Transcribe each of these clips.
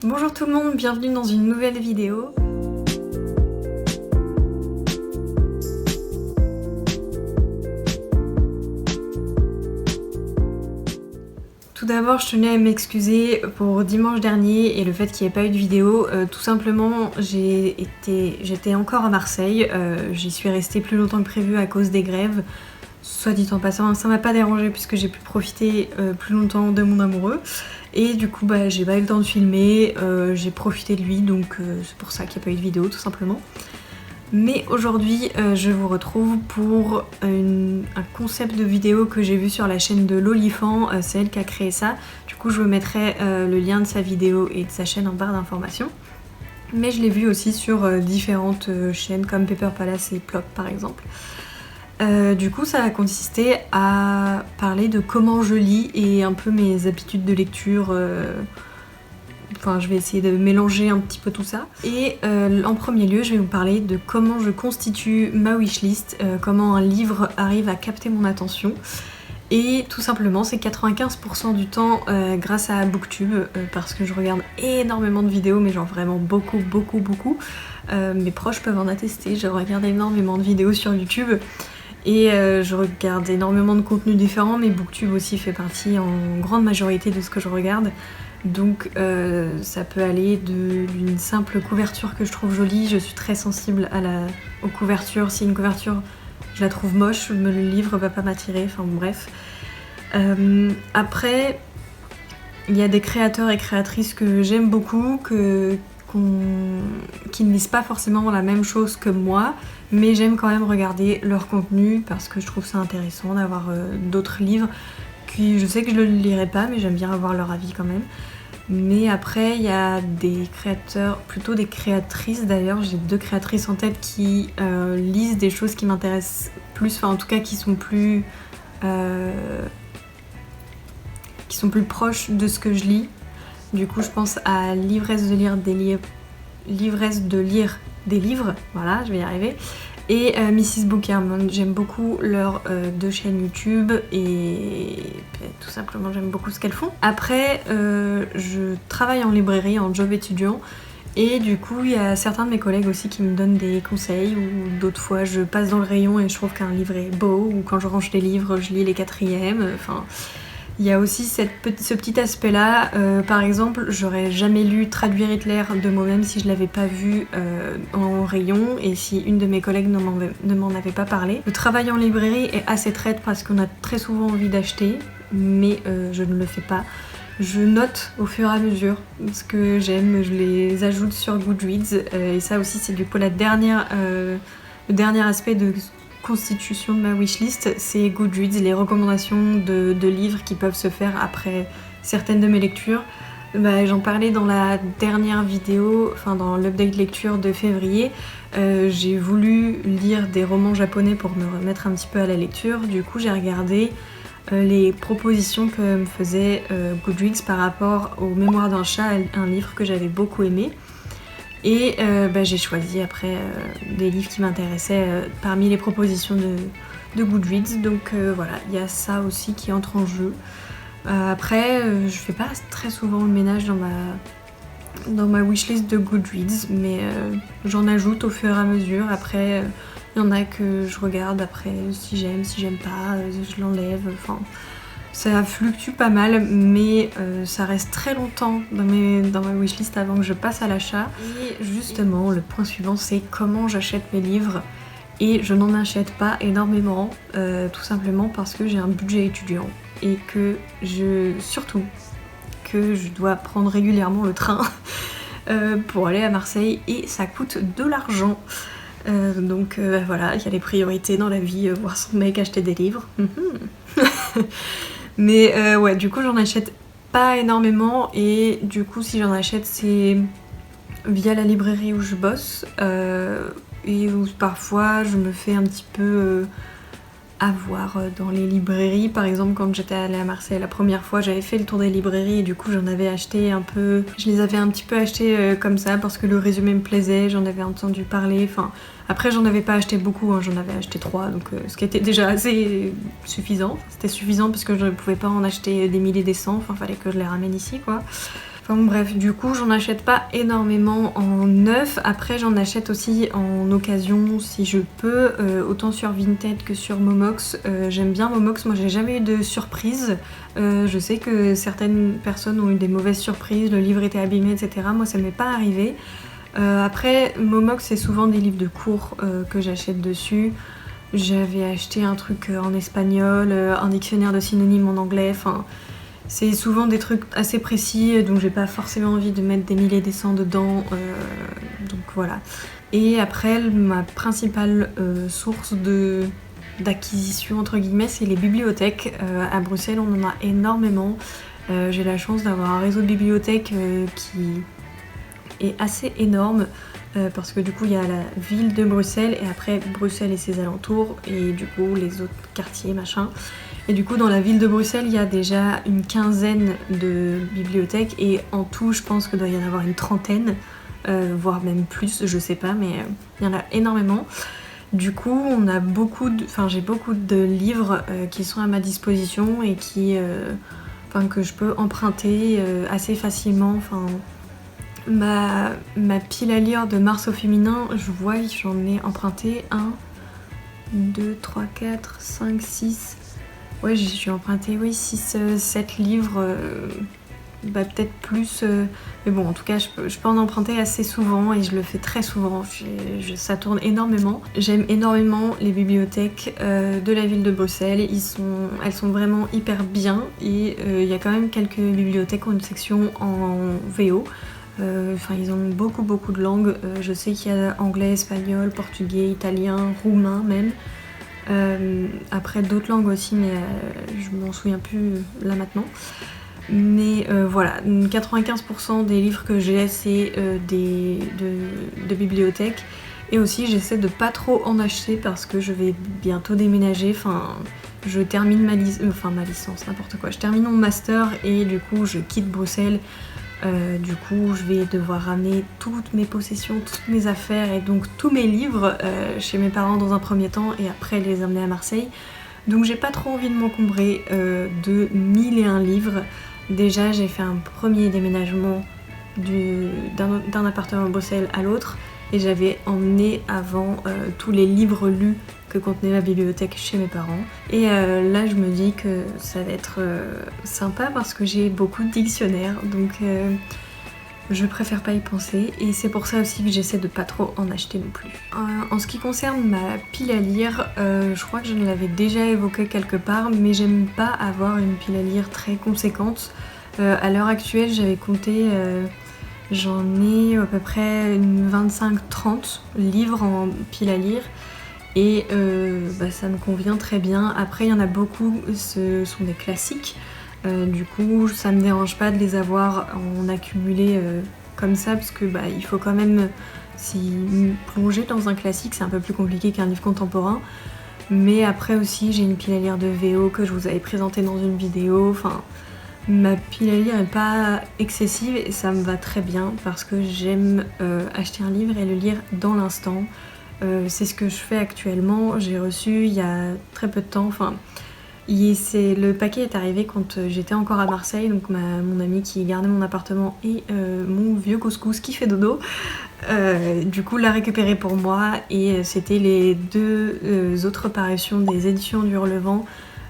Bonjour tout le monde, bienvenue dans une nouvelle vidéo. Tout d'abord, je tenais à m'excuser pour dimanche dernier et le fait qu'il n'y ait pas eu de vidéo. Tout simplement, j'étais encore à Marseille. J'y suis restée plus longtemps que prévu à cause des grèves. Soit dit en passant, ça m'a pas dérangé puisque j'ai pu profiter plus longtemps de mon amoureux. Et du coup, j'ai pas eu le temps de filmer, j'ai profité de lui, donc c'est pour ça qu'il n'y a pas eu de vidéo tout simplement. Mais aujourd'hui, je vous retrouve pour un concept de vidéo que j'ai vu sur la chaîne de Lolifant, c'est elle qui a créé ça. Du coup, je vous mettrai le lien de sa vidéo et de sa chaîne en barre d'informations. Mais je l'ai vu aussi sur différentes chaînes comme Pepper Palace et Plop par exemple. Du coup, ça va consister à parler de comment je lis et un peu mes habitudes de lecture. Enfin, je vais essayer de mélanger un petit peu tout ça. Et en premier lieu, je vais vous parler de comment je constitue ma wishlist, comment un livre arrive à capter mon attention. Et tout simplement, c'est 95% du temps grâce à Booktube, parce que je regarde énormément de vidéos, mais genre vraiment beaucoup. Mes proches peuvent en attester, je regarde énormément de vidéos sur YouTube. Et je regarde énormément de contenus différents, mais Booktube aussi fait partie en grande majorité de ce que je regarde. Donc ça peut aller d'une simple couverture que je trouve jolie, je suis très sensible aux couvertures. Si une couverture je la trouve moche, le livre va pas m'attirer, enfin bref. Après, il y a des créateurs et créatrices que j'aime beaucoup, qui ne lisent pas forcément la même chose que moi, mais j'aime quand même regarder leur contenu parce que je trouve ça intéressant d'avoir d'autres livres qui, je sais que je ne le lirai pas, mais j'aime bien avoir leur avis quand même. Mais après, il y a des créateurs, plutôt des créatrices d'ailleurs, j'ai 2 créatrices en tête qui lisent des choses qui m'intéressent plus, enfin en tout cas qui sont plus proches de ce que je lis. Du coup, je pense à L'ivresse de lire des livres, voilà, je vais y arriver. Et Mrs. Bookermond, j'aime beaucoup leurs 2 chaînes YouTube et tout simplement j'aime beaucoup ce qu'elles font. Après, je travaille en librairie, en job étudiant, et du coup il y a certains de mes collègues aussi qui me donnent des conseils, ou d'autres fois je passe dans le rayon et je trouve qu'un livre est beau, ou quand je range des livres je lis les 4e, enfin... Il y a aussi ce petit aspect-là. Par exemple, j'aurais jamais lu Traduire Hitler de moi-même si je l'avais pas vu en rayon et si une de mes collègues ne m'en avait pas parlé. Le travail en librairie est assez traite parce qu'on a très souvent envie d'acheter, mais je ne le fais pas. Je note au fur et à mesure ce que j'aime, je les ajoute sur Goodreads et ça aussi c'est du coup le dernier aspect de constitution de ma wishlist, c'est Goodreads, les recommandations de livres qui peuvent se faire après certaines de mes lectures. J'en parlais dans la dernière vidéo, enfin dans l'update lecture de février. J'ai voulu lire des romans japonais pour me remettre un petit peu à la lecture. Du coup j'ai regardé les propositions que me faisait Goodreads par rapport au Mémoire d'un chat, un livre que j'avais beaucoup aimé. Et j'ai choisi après des livres qui m'intéressaient parmi les propositions de Goodreads. Donc voilà, il y a ça aussi qui entre en jeu. Après, je fais pas très souvent le ménage dans ma wishlist de Goodreads, mais j'en ajoute au fur et à mesure. Après, il y en a que je regarde après si j'aime pas, je l'enlève, enfin... Ça fluctue pas mal, mais ça reste très longtemps dans ma wishlist avant que je passe à l'achat. Et justement, le point suivant, c'est comment j'achète mes livres. Et je n'en achète pas énormément, tout simplement parce que j'ai un budget étudiant et que je dois prendre régulièrement le train pour aller à Marseille et ça coûte de l'argent. Donc voilà, il y a les priorités dans la vie, voir son mec acheter des livres. Mais ouais, du coup j'en achète pas énormément et du coup si j'en achète c'est via la librairie où je bosse et où parfois je me fais un petit peu avoir dans les librairies. Par exemple quand j'étais allée à Marseille la première fois j'avais fait le tour des librairies et du coup j'en avais acheté un peu, je les avais un petit peu achetées comme ça parce que le résumé me plaisait, j'en avais entendu parler, enfin après j'en avais pas acheté beaucoup, hein. J'en avais acheté 3 donc ce qui était déjà assez suffisant, c'était suffisant parce que je ne pouvais pas en acheter des milliers et des cents, enfin fallait que je les ramène ici quoi. Enfin bon, bref, du coup j'en achète pas énormément en neuf, après j'en achète aussi en occasion si je peux, autant sur Vinted que sur Momox. J'aime bien Momox, moi j'ai jamais eu de surprise. Je sais que certaines personnes ont eu des mauvaises surprises, le livre était abîmé, etc. Moi ça m'est pas arrivé. Après Momox c'est souvent des livres de cours que j'achète dessus. J'avais acheté un truc en espagnol, un dictionnaire de synonymes en anglais, enfin... C'est souvent des trucs assez précis, donc j'ai pas forcément envie de mettre des milliers et des cents dedans, donc voilà. Et après, ma principale source d'acquisition, entre guillemets, c'est les bibliothèques. À Bruxelles, on en a énormément. J'ai la chance d'avoir un réseau de bibliothèques qui est assez énorme, parce que du coup, il y a la ville de Bruxelles, et après Bruxelles et ses alentours, et du coup, les autres quartiers, machin. Et du coup, dans la ville de Bruxelles, il y a déjà une quinzaine de bibliothèques et en tout, je pense qu'il doit y en avoir une trentaine, voire même plus, je sais pas, mais il y en a énormément. Du coup, on a j'ai beaucoup de livres qui sont à ma disposition et que je peux emprunter assez facilement. Enfin, ma pile à lire de Mars au féminin, je vois que j'en ai emprunté 1, 2, 3, 4, 5, 6... Ouais, j'ai emprunté 6, 7 livres, peut-être plus, mais bon, en tout cas, je peux en emprunter assez souvent et je le fais très souvent, ça tourne énormément. J'aime énormément les bibliothèques de la ville de Bruxelles, elles sont vraiment hyper bien et il y a quand même quelques bibliothèques qui ont une section en VO. Ils ont beaucoup de langues, je sais qu'il y a anglais, espagnol, portugais, italien, roumain même. Après d'autres langues aussi, mais je m'en souviens plus là maintenant. Mais voilà, 95% des livres que j'ai, c'est de bibliothèques. Et aussi, j'essaie de pas trop en acheter parce que je vais bientôt déménager. Enfin, je termine ma licence, n'importe quoi. Je termine mon master et du coup, je quitte Bruxelles. Du coup, je vais devoir ramener toutes mes possessions, toutes mes affaires et donc tous mes livres chez mes parents dans un premier temps et après les emmener à Marseille. Donc j'ai pas trop envie de m'encombrer de 1001 livres. Déjà, j'ai fait un premier déménagement d'un appartement à Bruxelles à l'autre et j'avais emmené avant tous les livres lus que contenait ma bibliothèque chez mes parents. Et là je me dis que ça va être sympa parce que j'ai beaucoup de dictionnaires, donc je préfère pas y penser et c'est pour ça aussi que j'essaie de pas trop en acheter non plus. En ce qui concerne ma pile à lire, je crois que je l'avais déjà évoqué quelque part, mais j'aime pas avoir une pile à lire très conséquente. À l'heure actuelle, j'avais compté, j'en ai à peu près 25-30 livres en pile à lire. Et ça me convient très bien. Après, il y en a beaucoup, ce sont des classiques. Du coup, ça me dérange pas de les avoir en accumulé comme ça, parce que il faut quand même s'y plonger dans un classique. C'est un peu plus compliqué qu'un livre contemporain. Mais après aussi, j'ai une pile à lire de VO que je vous avais présentée dans une vidéo. Enfin, ma pile à lire n'est pas excessive et ça me va très bien parce que j'aime acheter un livre et le lire dans l'instant. C'est ce que je fais actuellement. J'ai reçu il y a très peu de temps, le paquet est arrivé quand j'étais encore à Marseille, donc mon amie qui gardait mon appartement et mon vieux couscous qui fait dodo, du coup l'a récupéré pour moi et c'était les deux autres parutions des éditions du Relevant,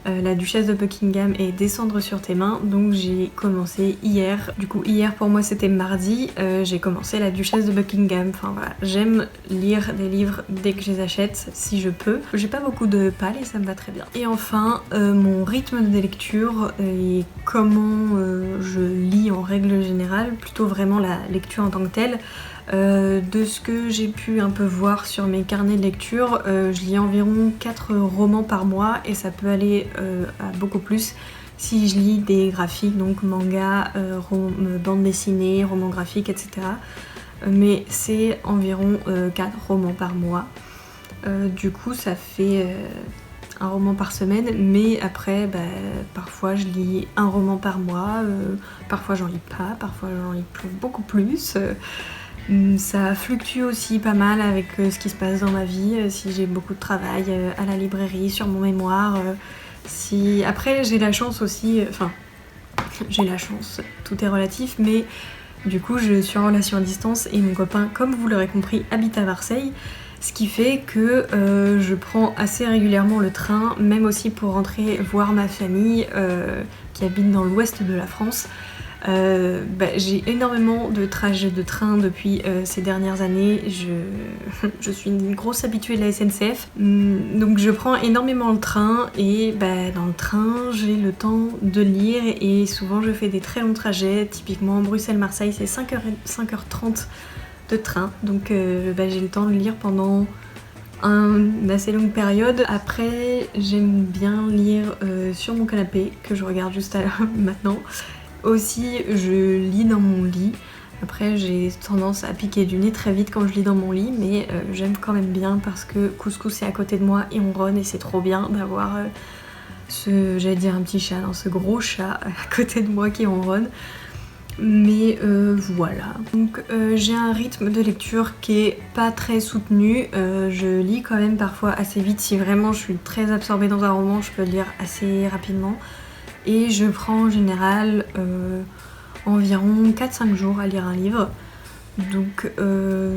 La Duchesse de Buckingham et Descendre sur tes mains, donc j'ai commencé hier. Du coup hier pour moi c'était mardi, j'ai commencé La Duchesse de Buckingham. Enfin voilà, j'aime lire des livres dès que je les achète si je peux. J'ai pas beaucoup de pales et ça me va très bien. Et enfin mon rythme de lecture et comment je lis en règle générale, plutôt vraiment la lecture en tant que telle. De ce que j'ai pu un peu voir sur mes carnets de lecture, je lis environ 4 romans par mois et ça peut aller à beaucoup plus si je lis des graphiques, donc manga, bande dessinée, romans graphiques, etc. Mais c'est environ 4 romans par mois. Du coup ça fait un roman par semaine, mais après parfois je lis un roman par mois, parfois j'en lis pas, parfois j'en lis beaucoup plus. Ça fluctue aussi pas mal avec ce qui se passe dans ma vie, si j'ai beaucoup de travail à la librairie, sur mon mémoire. Après j'ai la chance aussi, j'ai la chance, tout est relatif, mais du coup je suis en relation à distance et mon copain, comme vous l'aurez compris, habite à Marseille. Ce qui fait que je prends assez régulièrement le train, même aussi pour rentrer voir ma famille qui habite dans l'ouest de la France. J'ai énormément de trajets de train depuis ces dernières années. Je suis une grosse habituée de la SNCF, donc je prends énormément le train et dans le train j'ai le temps de lire et souvent je fais des très longs trajets. Typiquement Bruxelles-Marseille c'est 5h30 de train, donc j'ai le temps de lire pendant une assez longue période. Après j'aime bien lire sur mon canapé que je regarde juste maintenant. Aussi je lis dans mon lit. Après j'ai tendance à piquer du nez très vite quand je lis dans mon lit, mais j'aime quand même bien parce que Couscous est à côté de moi et on ronne et c'est trop bien d'avoir j'allais dire un petit chat, non, ce gros chat à côté de moi qui ronronne. Mais voilà, donc j'ai un rythme de lecture qui est pas très soutenu, je lis quand même parfois assez vite. Si vraiment je suis très absorbée dans un roman, je peux le lire assez rapidement et je prends en général environ 4-5 jours à lire un livre, donc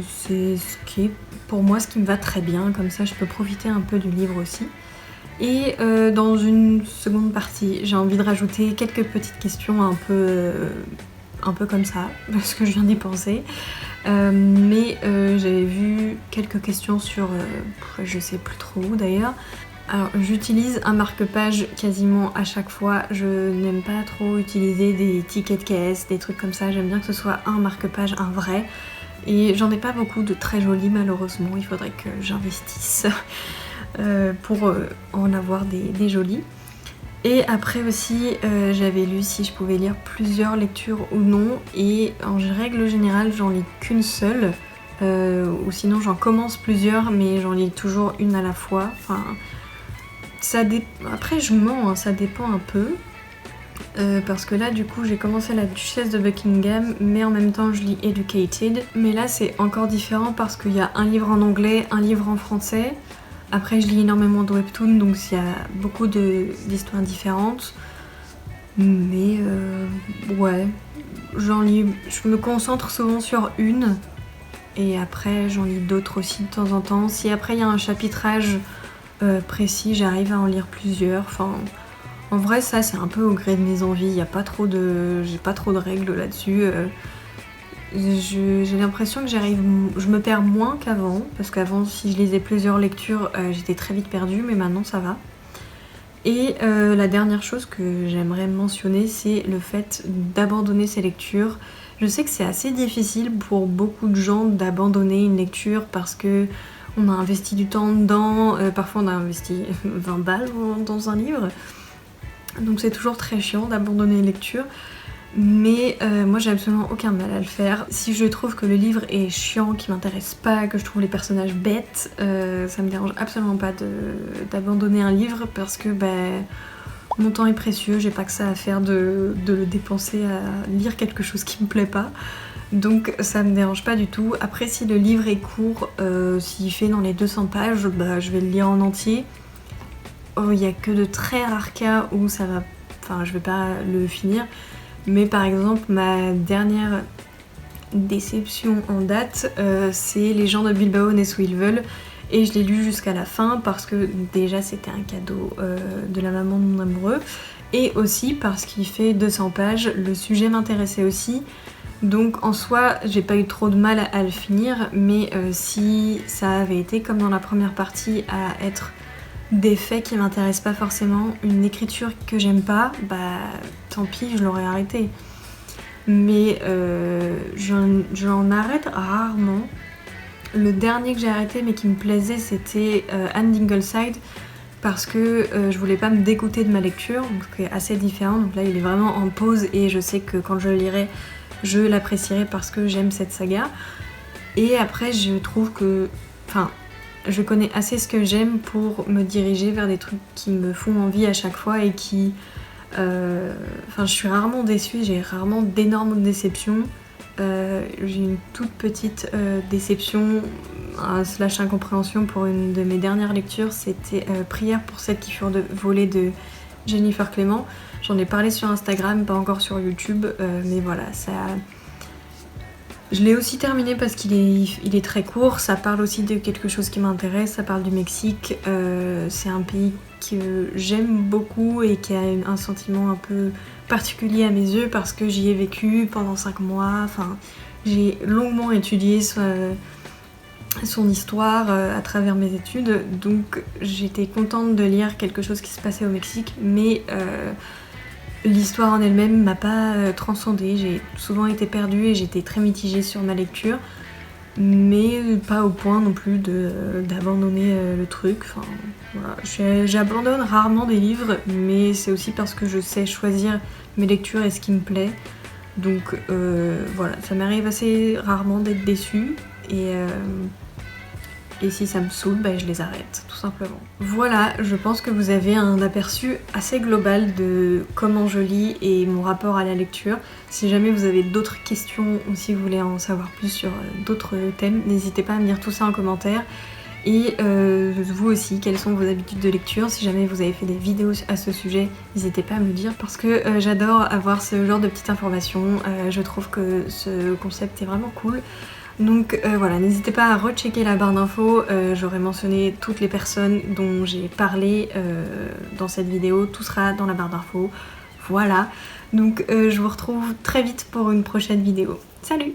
c'est ce qui est pour moi ce qui me va très bien, comme ça je peux profiter un peu du livre aussi. Et dans une seconde partie j'ai envie de rajouter quelques petites questions un peu comme ça, parce que je viens d'y penser. Mais j'avais vu quelques questions sur, je sais plus trop où d'ailleurs. Alors j'utilise un marque-page quasiment à chaque fois, je n'aime pas trop utiliser des tickets de caisse, des trucs comme ça, j'aime bien que ce soit un marque-page, un vrai. Et j'en ai pas beaucoup de très jolis malheureusement, il faudrait que j'investisse pour en avoir des jolis. Et après aussi j'avais lu si je pouvais lire plusieurs lectures ou non, et en règle générale j'en lis qu'une seule, ou sinon j'en commence plusieurs mais j'en lis toujours une à la fois. Enfin, après je mens, hein, ça dépend un peu, parce que là du coup j'ai commencé La Duchesse de Buckingham mais en même temps je lis Educated, mais là c'est encore différent parce qu'il y a un livre en anglais, un livre en français. Après je lis énormément de webtoons, donc il y a beaucoup d'histoires différentes. Mais ouais, j'en lis, je me concentre souvent sur une. Et après j'en lis d'autres aussi de temps en temps. Si après il y a un chapitrage précis, j'arrive à en lire plusieurs. Enfin, en vrai ça c'est un peu au gré de mes envies, j'ai pas trop de règles là-dessus. J'ai l'impression que je me perds moins qu'avant, parce qu'avant si je lisais plusieurs lectures j'étais très vite perdue, mais maintenant ça va. Et la dernière chose que j'aimerais mentionner, c'est le fait d'abandonner ces lectures. Je sais que c'est assez difficile pour beaucoup de gens d'abandonner une lecture parce que on a investi du temps dedans, parfois on a investi 20 balles dans un livre, donc c'est toujours très chiant d'abandonner une lecture. Mais moi j'ai absolument aucun mal à le faire. Si je trouve que le livre est chiant, qu'il m'intéresse pas, que je trouve les personnages bêtes, ça me dérange absolument pas d'abandonner un livre, parce que mon temps est précieux, j'ai pas que ça à faire de le dépenser à lire quelque chose qui me plaît pas. Donc ça me dérange pas du tout. Après si le livre est court, s'il fait dans les 200 pages, je vais le lire en entier. Il y a que de très rares cas où ça va, enfin je vais pas le finir. Mais par exemple ma dernière déception en date, c'est Les gens de Bilbao Neswilvel, et je l'ai lu jusqu'à la fin parce que déjà c'était un cadeau de la maman de mon amoureux, et aussi parce qu'il fait 200 pages, le sujet m'intéressait aussi, donc en soi j'ai pas eu trop de mal à le finir. Mais si ça avait été comme dans la première partie, à être des faits qui m'intéressent pas forcément, une écriture que j'aime pas, tant pis, je l'aurais arrêté. Mais j'en arrête rarement. Le dernier que j'ai arrêté mais qui me plaisait, c'était Anne d'Ingleside, parce que je voulais pas me dégoûter de ma lecture, donc c'est assez différent. Donc là il est vraiment en pause et je sais que quand je le lirai, je l'apprécierai parce que j'aime cette saga. Et après je trouve que, je connais assez ce que j'aime pour me diriger vers des trucs qui me font envie à chaque fois et qui... je suis rarement déçue, j'ai rarement d'énormes déceptions. J'ai une toute petite déception / incompréhension pour une de mes dernières lectures, c'était Prière pour celles qui furent volées de Jennifer Clément. J'en ai parlé sur Instagram, pas encore sur YouTube, mais voilà, ça... Je l'ai aussi terminé parce qu'il est très court, ça parle aussi de quelque chose qui m'intéresse, ça parle du Mexique. C'est un pays que j'aime beaucoup et qui a un sentiment un peu particulier à mes yeux parce que j'y ai vécu pendant 5 mois. Enfin, j'ai longuement étudié son histoire à travers mes études, donc j'étais contente de lire quelque chose qui se passait au Mexique, mais l'histoire en elle-même m'a pas transcendée. J'ai souvent été perdue et j'étais très mitigée sur ma lecture, mais pas au point non plus d'abandonner le truc. Enfin, voilà. J'abandonne rarement des livres, mais c'est aussi parce que je sais choisir mes lectures et ce qui me plaît. Donc voilà, ça m'arrive assez rarement d'être déçue et si ça me saoule, bah, je les arrête, tout simplement. Voilà, je pense que vous avez un aperçu assez global de comment je lis et mon rapport à la lecture. Si jamais vous avez d'autres questions ou si vous voulez en savoir plus sur d'autres thèmes, n'hésitez pas à me dire tout ça en commentaire. Et vous aussi, quelles sont vos habitudes de lecture? Si jamais vous avez fait des vidéos à ce sujet, n'hésitez pas à me le dire parce que j'adore avoir ce genre de petites informations. Je trouve que ce concept est vraiment cool. Donc voilà, n'hésitez pas à rechecker la barre d'infos, j'aurai mentionné toutes les personnes dont j'ai parlé dans cette vidéo, tout sera dans la barre d'infos. Voilà, donc je vous retrouve très vite pour une prochaine vidéo. Salut!